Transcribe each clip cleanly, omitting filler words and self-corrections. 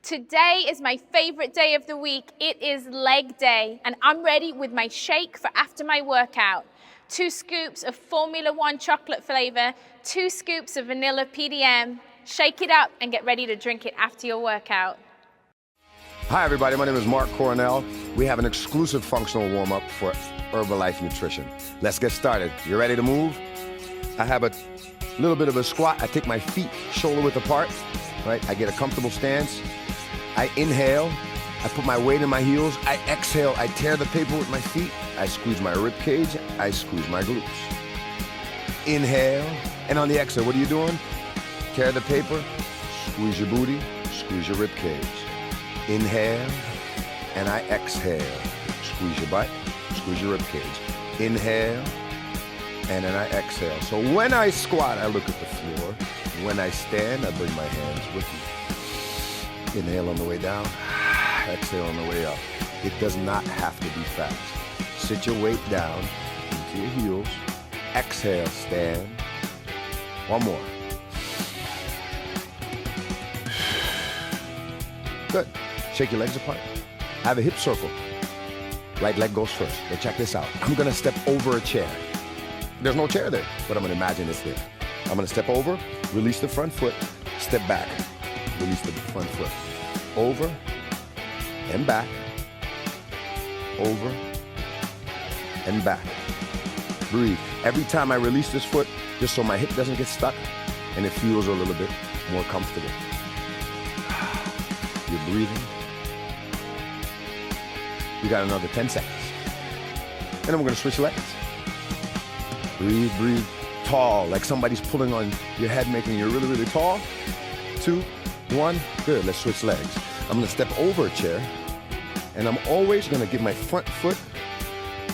Today is my favorite day of the week. It is leg day, and I'm ready with my shake for after my workout. 2 scoops of Formula One chocolate flavor, 2 scoops of vanilla PDM. Shake it up and get ready to drink it after your workout. Hi everybody, my name is Mark Cornell. We have an exclusive functional warm-up for Herbalife Nutrition. Let's get started. You ready to move? I have a little bit of a squat. I take my feet shoulder width apart, right? I get a comfortable stance. I inhale, I put my weight in my heels. I exhale, I tear the paper with my feet. I squeeze my rib cage, I squeeze my glutes. Inhale, and on the exhale, what are you doing? Tear the paper, squeeze your booty, squeeze your rib cage. Inhale, and I exhale. Squeeze your butt, squeeze your rib cage. Inhale, and then I exhale. So when I squat, I look at the floor. When I stand, I bring my hands with me. Inhale on the way down, exhale on the way up. It does not have to be fast. Sit your weight down into your heels. Exhale, stand. One more. Good. Shake your legs apart. I have a hip circle. Right leg goes first. But check this out. I'm gonna step over a chair. There's no chair there, but I'm gonna imagine it's there. I'm gonna step over, release the front foot, step back. Release the front foot. Over and back. Over and back. Breathe. Every time I release this foot, just so my hip doesn't get stuck and it feels a little bit more comfortable. You're breathing. You got another 10 seconds. And then we're gonna switch legs. Breathe, breathe. Tall, like somebody's pulling on your head, making you really, really tall. 2, 1, good, let's switch legs. I'm gonna step over a chair, and I'm always gonna give my front foot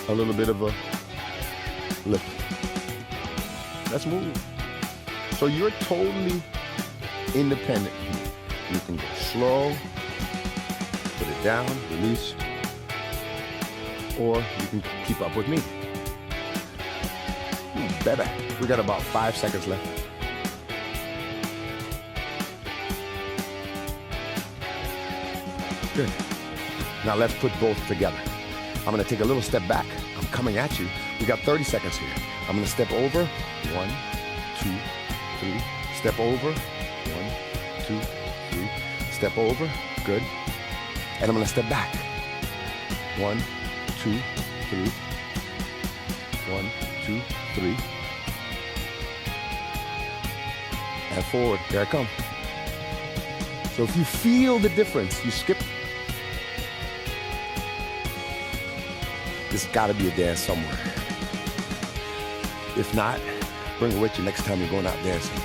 a little bit of a lift. Let's move. So you're totally independent here. You can go slow, put it down, release, or you can keep up with me. Ooh, baby, we got about 5 seconds left. Good. Now let's put both together. I'm gonna take a little step back. I'm coming at you. We got 30 seconds here. I'm gonna step over. 1, 2, 3. Step over. 1, 2, 3. Step over. Good. And I'm gonna step back. 1, 2, 3. 1, 2, 3. And forward. Here I come. So if you feel the difference, you skip. There's gotta be a dance somewhere. If not, bring it with you next time you're going out dancing.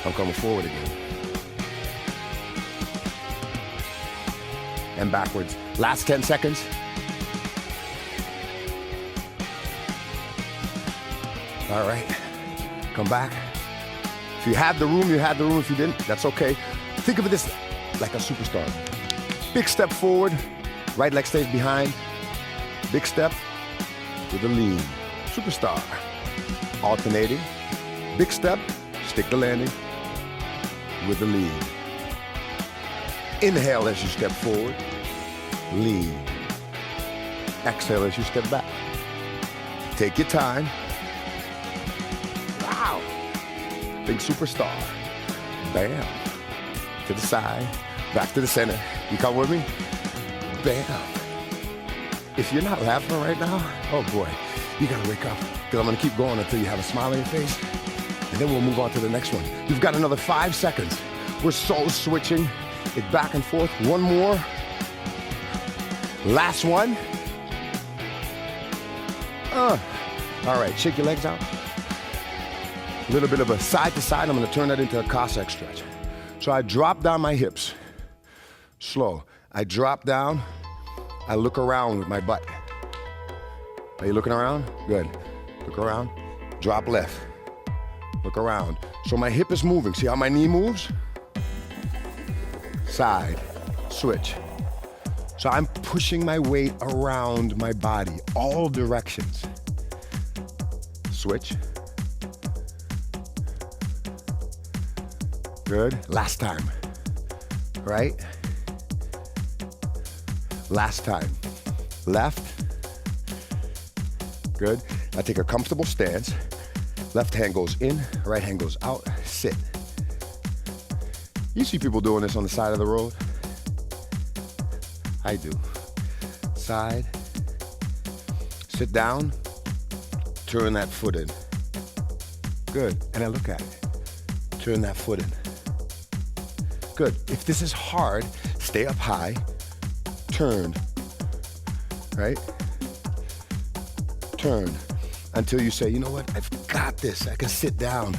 I'm coming forward again. And backwards. Last 10 seconds. All right, come back. If you had the room, you had the room. If you didn't, that's okay. Think of this like a superstar. Big step forward, right leg stays behind. Big step with a lean. Superstar. Alternating. Big step, stick the landing with the lean. Inhale as you step forward. Lean. Exhale as you step back. Take your time. Wow. Big superstar. Bam. To the side, back to the center. You come with me? Bam. If you're not laughing right now, oh boy, you gotta wake up. Because I'm gonna keep going until you have a smile on your face. And then we'll move on to the next one. You've got another 5 seconds. We're so switching it back and forth. One more. Last one. All right, shake your legs out. A little bit of a side to side. I'm gonna turn that into a Cossack stretch. So I drop down my hips, slow. I drop down, I look around with my butt. Are you looking around? Good. Look around, drop left, look around. So my hip is moving. See how my knee moves? Side, switch. So I'm pushing my weight around my body, all directions. Switch. Good, last time, right? Last time. Left. Good. Now take a comfortable stance. Left hand goes in, right hand goes out. Sit. You see people doing this on the side of the road? I do. Side. Sit down. Turn that foot in. Good. And I look at it. Turn that foot in. Good. If this is hard, stay up high. Turn. Right? Turn. Until you say, you know what? I've got this. I can sit down.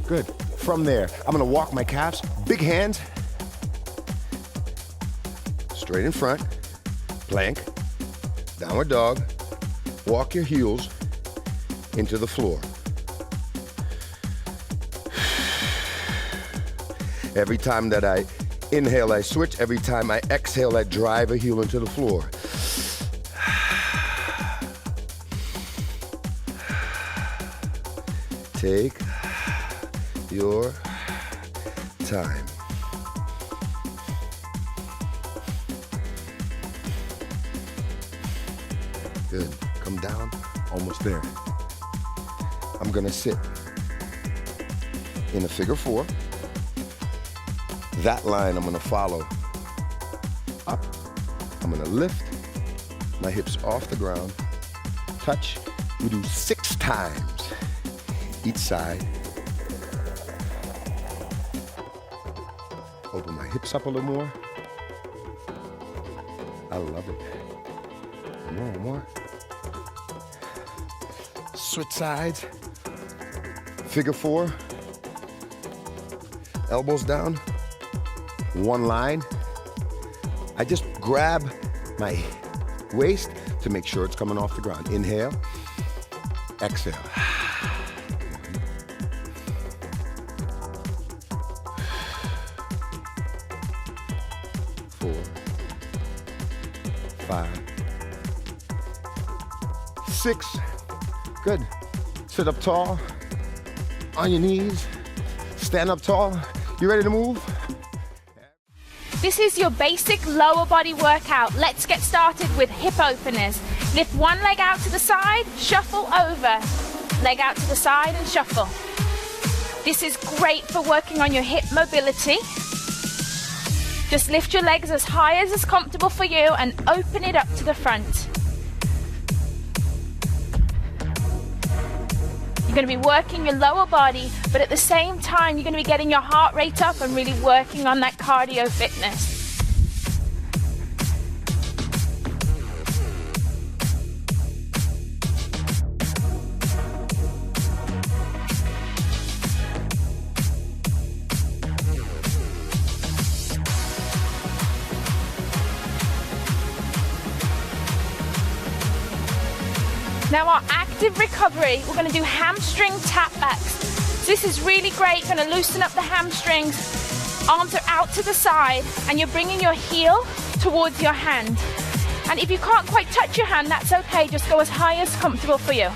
Good. From there, I'm gonna walk my calves. Big hands. Straight in front. Plank. Downward dog. Walk your heels into the floor. Every time that I inhale, I switch. Every time I exhale, I drive a heel into the floor. Take your time. Good. Come down. Almost there. I'm gonna sit in a figure four. That line I'm gonna follow up. I'm gonna lift my hips off the ground. Touch. We do 6 times each side. Open my hips up a little more. I love it. One more. Switch sides. Figure four. Elbows down. One line. I just grab my waist to make sure it's coming off the ground. Inhale. Exhale. 4, 5, 6. Good. Sit up tall. On your knees. Stand up tall. You ready to move? This is your basic lower body workout. Let's get started with hip openers. Lift one leg out to the side, shuffle over. Leg out to the side and shuffle. This is great for working on your hip mobility. Just lift your legs as high as is comfortable for you and open it up to the front. You're going to be working your lower body, but at the same time, you're going to be getting your heart rate up and really working on that cardio fitness. Now our active recovery, we're going to do hamstring tap backs. So this is really great, going to loosen up the hamstrings. Arms are out to the side and you're bringing your heel towards your hand. And if you can't quite touch your hand, that's okay, just go as high as comfortable for you.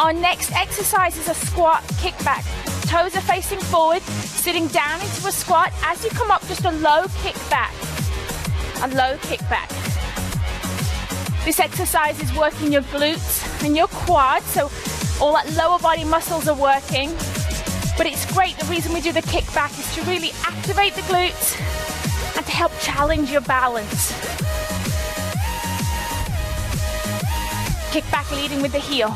Our next exercise is a squat kickback. Toes are facing forward, sitting down into a squat. As you come up, just a low kickback. A low kickback. This exercise is working your glutes and your quads, so all that lower body muscles are working. But it's great, the reason we do the kickback is to really activate the glutes and to help challenge your balance. Kickback leading with the heel.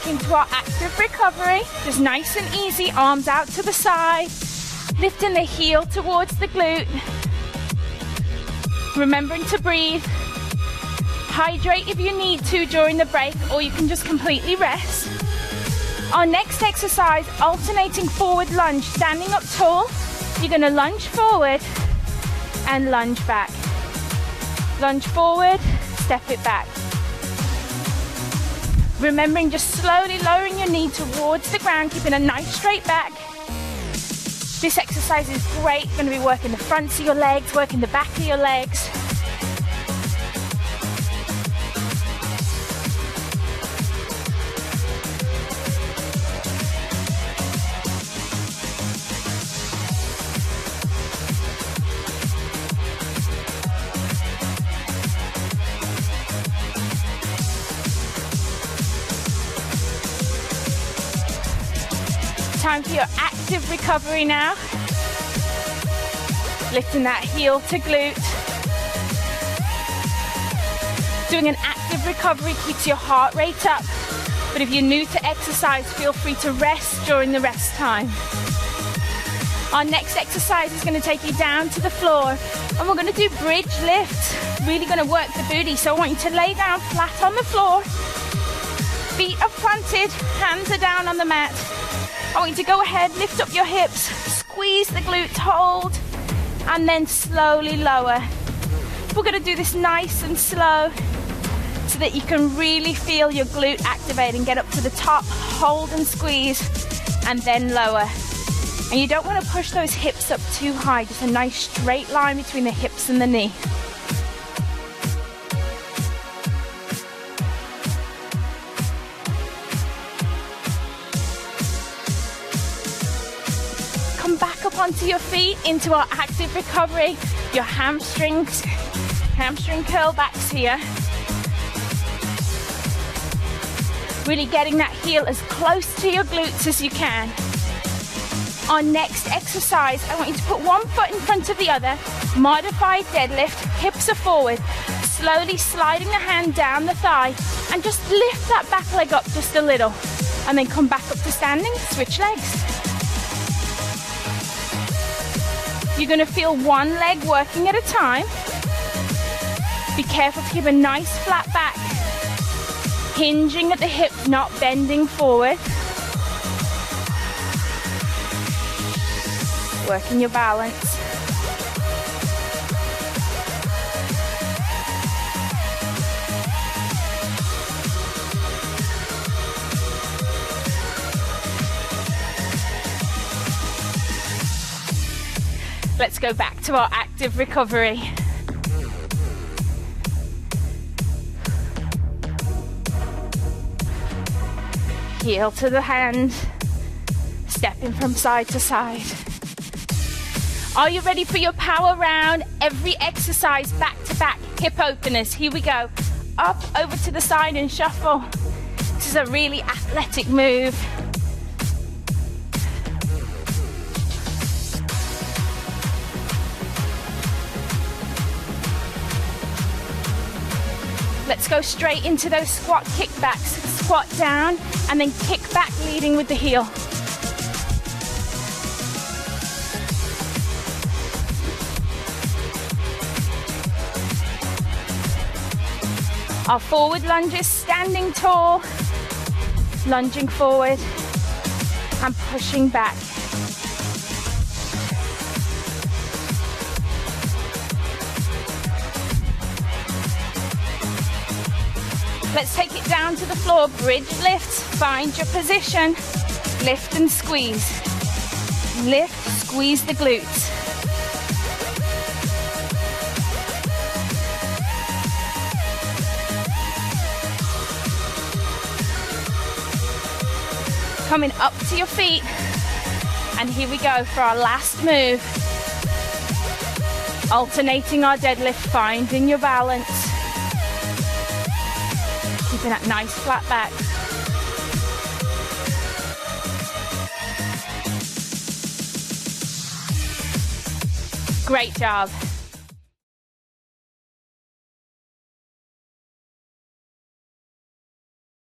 Into our active recovery, just nice and easy, arms out to the side, lifting the heel towards the glute, remembering to breathe, hydrate if you need to during the break, or you can just completely rest. Our next exercise, alternating forward lunge, standing up tall, you're going to lunge forward and lunge back. Lunge forward, step it back. Remembering just slowly lowering your knee towards the ground, keeping a nice straight back. This exercise is great. You're going to be working the fronts of your legs, working the back of your legs. Time for your active recovery now. Lifting that heel to glute. Doing an active recovery keeps your heart rate up, but if you're new to exercise, feel free to rest during the rest time. Our next exercise is going to take you down to the floor, and we're going to do bridge lifts. Really going to work the booty, so I want you to lay down flat on the floor. Feet are planted, hands are down on the mat. I want you to go ahead, lift up your hips, squeeze the glutes, hold, and then slowly lower. We're going to do this nice and slow so that you can really feel your glute activating. Get up to the top, hold and squeeze, and then lower. And you don't want to push those hips up too high, just a nice straight line between the hips and the knee. Onto your feet into our active recovery. Your hamstring curl backs here. Really getting that heel as close to your glutes as you can. Our next exercise, I want you to put one foot in front of the other. Modified deadlift, hips are forward. Slowly sliding the hand down the thigh and just lift that back leg up just a little. And then come back up to standing, switch legs. You're going to feel one leg working at a time. Be careful to keep a nice flat back. Hinging at the hip, not bending forward. Working your balance. Let's go back to our active recovery. Heel to the hand, stepping from side to side. Are you ready for your power round? Every exercise back to back, hip openers. Here we go. Up, over to the side and shuffle. This is a really athletic move. Let's go straight into those squat kickbacks. Squat down and then kick back, leading with the heel. Our forward lunges, standing tall, lunging forward and pushing back. Let's take it down to the floor, bridge lifts, find your position, lift and squeeze. Lift, squeeze the glutes. Coming up to your feet, and here we go for our last move. Alternating our deadlift, finding your balance. Keeping that nice flat back. Great job.